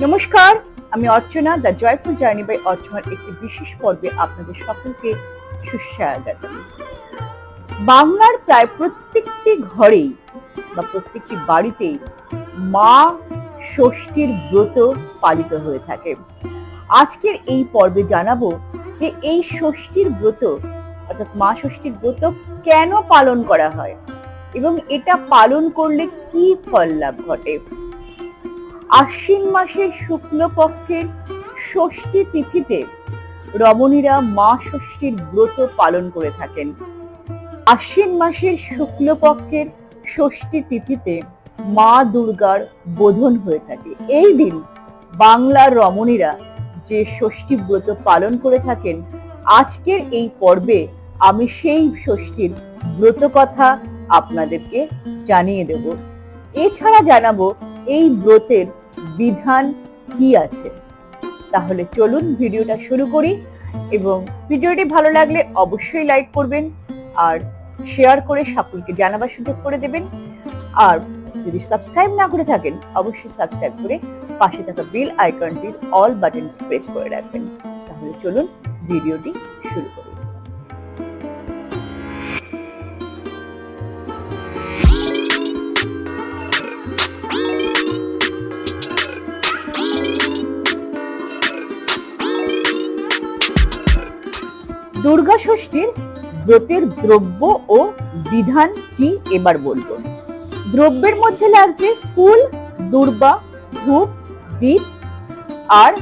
নমস্কার, আমি অর্চনা the joyful journey by অর্চনার একটি বিশেষ পর্বে আপনাদের সকলকে সুস্বাগতম। বাংলার প্রায় প্রত্যেকটি ঘরেই বা প্রত্যেকটি বাড়িতেই মা ষষ্ঠীর ব্রত পালিত হয়ে থাকে। আজকের এই পর্বে জানাবো যে এই ষষ্ঠীর ব্রত অর্থাৎ মা ষষ্ঠীর ব্রত কেন পালন করা হয় এবং এটা পালন করলে কি ফল লাভ ঘটে। আশ্বিন মাসের শুক্লপক্ষের ষষ্ঠী তিথিতে রমণীরা মা ষষ্ঠীর ব্রত পালন করে থাকেন। আশ্বিন মাসের শুক্লপক্ষের ষষ্ঠী তিথিতে মা দুর্গার বোধন হয়ে থাকে। এই দিন বাংলার রমণীরা যে ষষ্ঠী ব্রত পালন করে থাকেন, আজকের এই পর্বে আমি সেই ষষ্ঠীর ব্রত কথা আপনাদেরকে জানিয়ে দেব। এছাড়া জানাবো এই ব্রতের বিধান কি আছে। তাহলে চলুন ভিডিওটা শুরু করি, এবং ভিডিওটি ভালো লাগলে অবশ্যই লাইক করবেন আর শেয়ার করে সকলকে জানাবার সুযোগ করে দেবেন। আর যদি সাবস্ক্রাইব না করে থাকেন, অবশ্যই সাবস্ক্রাইব করে পাশে থাকা বেল আইকনটির অল বাটন প্রেস করে রাখবেন। তাহলে চলুন ভিডিওটি শুরু করি। দুর্গা ষষ্ঠীর ব্রতের দ্রব্য ও বিধান কি এবার বলবো। দ্রব্যের মধ্যে লাগছে ফুল, দূর্বা, ধূপ, দীপ আর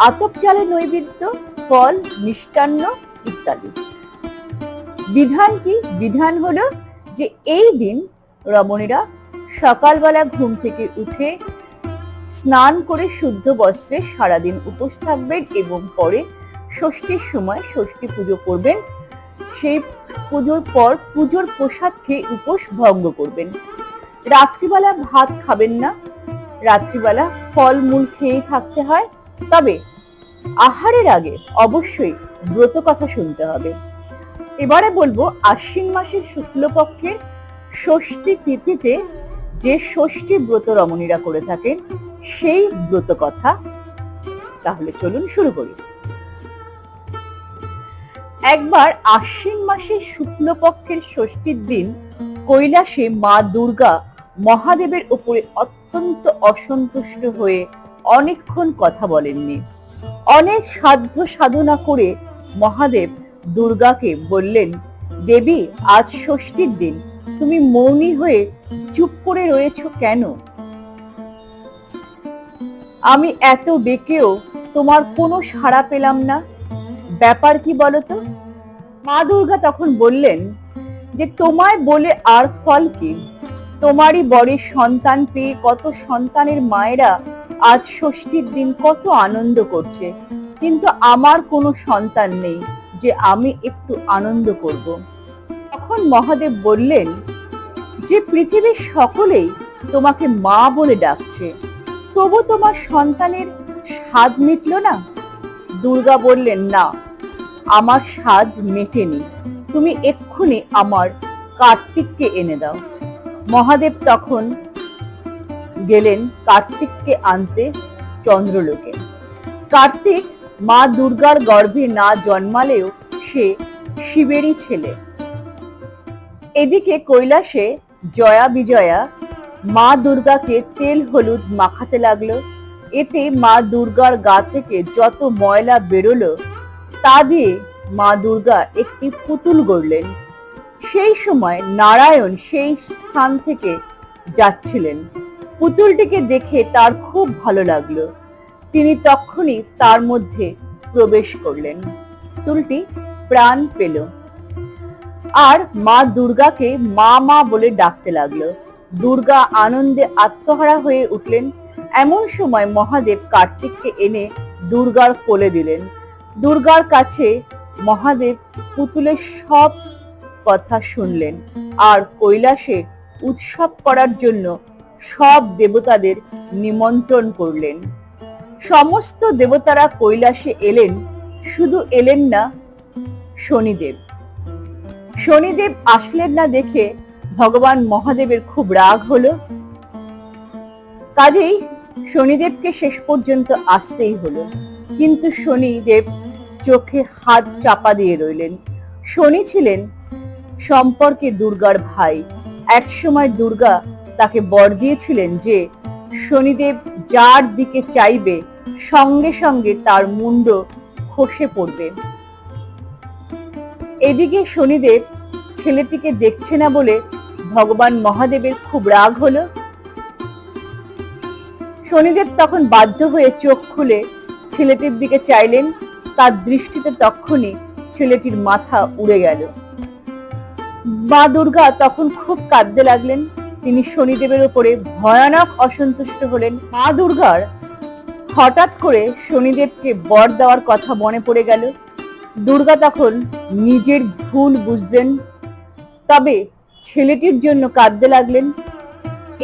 আতপ চালের নৈবেদ্য, ফল, মিষ্টান্ন ইত্যাদি। বিধান কি? বিধান হলো যে এই দিন রমণীরা সকালবেলা ঘুম থেকে উঠে স্নান করে শুদ্ধ বস্ত্রে সারাদিন উপোস থাকবেন এবং পরে ষষ্ঠীর সময় ষষ্ঠী পুজো করবেন। সেই পুজোর পর পুজোর প্রসাদ খেয়ে উপোস ভঙ্গ করবেন। রাত্রিবেলা ভাত খাবেন না, রাত্রিবেলা ফলমূল খেয়েই থাকতে হয়। তবে আহারের আগে অবশ্যই ব্রত কথা শুনতে হবে। এবারে বলবো আশ্বিন মাসের শুক্লপক্ষের ষষ্ঠী তিথিতে যে ষষ্ঠী ব্রত রমণীরা করে থাকেন সেই ব্রত কথা। তাহলে চলুন শুরু করি। একবার আশ্বিন মাসের শুক্লপক্ষের ষষ্ঠীর দিন কৈলাসে মা দুর্গা মহাদেবের উপরে অত্যন্ত অসন্তুষ্ট হয়ে অনেকক্ষণ কথা বলেননি। অনেক সাধ্য সাধনা করে মহাদেব দুর্গাকে বললেন, দেবী, আজ ষষ্ঠীর দিন, তুমি মৌনী হয়ে চুপ করে রয়েছো কেন? আমি এত ডেকেও তোমার কোনো সাড়া পেলাম না, ব্যাপার কি বলতো? মা দুর্গা তখন বললেন যে তোমায় বলে আর ফল কি? তোমারই বরের সন্তান পেয়ে কত সন্তানের মায়েরা আজ ষষ্ঠীর দিন কত আনন্দ করছে, কিন্তু আমার কোনো সন্তান নেই যে আমি একটু আনন্দ করব। তখন মহাদেব বললেন যে পৃথিবীর সকলেই তোমাকে মা বলে ডাকছে, তবু তোমার সন্তানের স্বাদ মিটল না? দুর্গা বললেন, না, আমার স্বাদ মেটেনি, তুমি এক্ষুনি আমার কার্তিককে এনে দাও। মহাদেব তখন গেলেন কার্তিককে আনতে চন্দ্রলোকে। কার্তিক মা দুর্গার গর্ভে না জন্মালেও সে শিবেরই ছেলে। এদিকে কৈলাসে জয়া বিজয়া মা দুর্গাকে তেল হলুদ মাখাতে লাগলো। এতে মা দুর্গার গা থেকে যত ময়লা বেরোলো তা দিয়ে মা দুর্গা একটি পুতুল গড়লেন। সেই সময় নারায়ণ সেই স্থান থেকে যাচ্ছিলেন। পুতুলটিকে দেখে তার খুব ভালো লাগলো। তিনি তখনই তার মধ্যে প্রবেশ করলেন। পুতুলটি প্রাণ পেল আর মা দুর্গাকে মা মা বলে ডাকতে লাগলো। দুর্গা আনন্দে আত্মহারা হয়ে উঠলেন। এমন সময় মহাদেব কার্তিককে এনে দুর্গার কোলে দিলেন। দুর্গার কাছে মহাদেব পুতুলের সব কথা শুনলেন আর কৈলাসে উৎসব করার জন্য সব দেবতাদের নিমন্ত্রণ করলেন। সমস্ত দেবতারা কৈলাসে এলেন। শুধু এলেন না শনিদেব। শনিদেব আসলেন না দেখে ভগবান মহাদেবের খুব রাগ হলো। কাজেই শনিদেবকে শেষ পর্যন্ত আসতেই হলো, কিন্তু শনিদেব চোখে হাত চাপা দিয়ে রইলেন। শনি ছিলেন সম্পর্কে দুর্গার ভাই। একসময় দুর্গা তাকে বর দিয়েছিলেন যে শনিদেব যার দিকে চাইবে সঙ্গে সঙ্গে তার মুন্ড খসে পড়বে। এদিকে শনিদেব ছেলেটিকে দেখছে না বলে ভগবান মহাদেবের খুব রাগ হলো। শনিদেব তখন বাধ্য হয়ে চোখ খুলে ছেলেটির দিকে চাইলেন। তার দৃষ্টিতে তখনই ছেলেটির মাথা উড়ে গেল। মা দুর্গা তখন খুব কাঁদতে লাগলেন। তিনি শনিদেবের উপরে ভয়ানক অসন্তুষ্ট হলেন। মা দুর্গার হঠাৎ করে শনিদেবকে বর দেওয়ার কথা মনে পড়ে গেল। দুর্গা তখন নিজের ভুল বুঝলেন, তবে ছেলেটির জন্য কাঁদতে লাগলেন।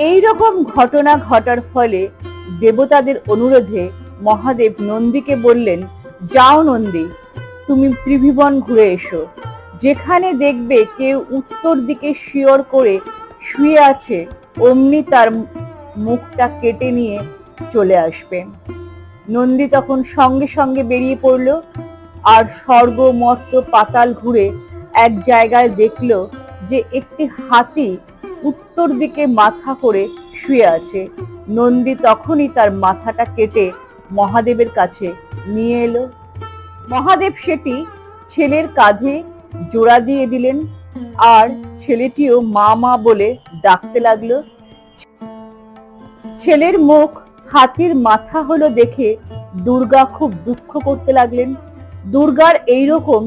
এই রকম ঘটনা ঘটার ফলে দেবতাদের অনুরোধে মহাদেব নন্দীকে বললেন, যাও নন্দী, তুমি ত্রিভুবন ঘুরে এসো। যেখানে দেখবে কেউ উত্তর দিকে শিয়র করে শুয়ে আছে, অমনি তার মুখটা কেটে নিয়ে চলে আসবে। নন্দী তখন সঙ্গে সঙ্গে বেরিয়ে পড়ল, আর স্বর্গ মর্ত পাতাল ঘুরে এক জায়গায় দেখলো যে একটি হাতি উত্তর দিকে মাথা করে শুয়ে আছে। নন্দী তখনই তার মাথাটা কেটে মহাদেবের কাছে নিয়ে এলো। মহাদেব সেটি ছেলের কাঁধে জোড়া দিয়ে দিলেন, আর ছেলেটিও মা মা বলে ডাকতে লাগলো। ছেলের মুখ হাতির মাথা হলো দেখে দুর্গা খুব দুঃখ করতে লাগলেন। দুর্গার এইরকম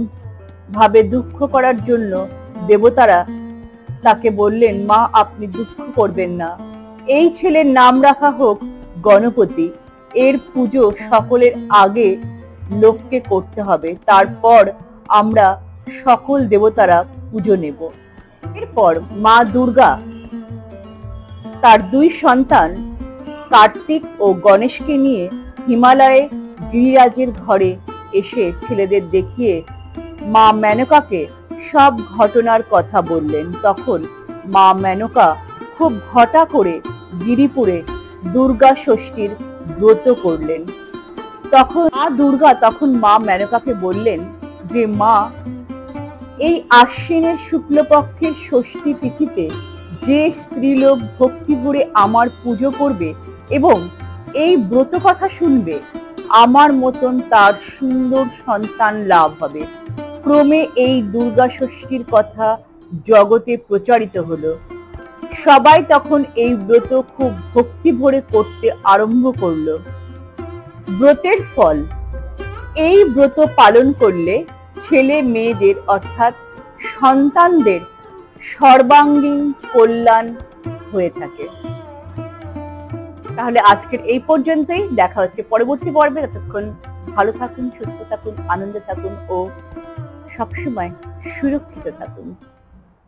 ভাবে দুঃখ করার জন্য দেবতারা তাকে বললেন, মা আপনি দুঃখ করবেন না, এই ছেলের নাম রাখা হোক গণপতি। এর পুজো সকলের আগে লোককে করতে হবে, তারপর আমরা সকল দেবতারা পুজো নেব। এরপর মা দুর্গা তার দুই সন্তান কার্তিক ও গণেশকে নিয়ে হিমালয়ে গিরিরাজের ঘরে এসে ছেলেদের দেখিয়ে মা মেনকাকে সব ঘটনার কথা বললেন। তখন মা মেনকা খুব ঘটা করে গিরিপুরে দুর্গা ষষ্ঠীর ব্রত করলেন। তখন মা দুর্গা মা মেনকাকে বললেন যে মা, এই আশ্বিনের শুক্লপক্ষের ষষ্ঠী তিথিতে যে স্ত্রীলোক ভক্তি ভরে আমার পুজো করবে এবং এই ব্রত কথা শুনবে, আমার মতন তার সুন্দর সন্তান লাভ হবে। ক্রমে এই দুর্গা ষষ্ঠীর কথা জগতে প্রচারিত হলো। সবাই তখন এই ব্রত খুব ভক্তি ভরে করতে আরম্ভ করলো। ব্রতের ফল, এই ব্রত পালন করলে ছেলে মেয়েদের অর্থাৎ সন্তানদের সর্বাঙ্গীন কল্যাণ হয়ে থাকে। তাহলে আজকের এই পর্যন্তই, দেখা হচ্ছে পরবর্তী পর্বে। ততক্ষণ ভালো থাকুন, সুস্থ থাকুন, আনন্দে থাকুন ও সবসময় সুরক্ষিত থাকুন।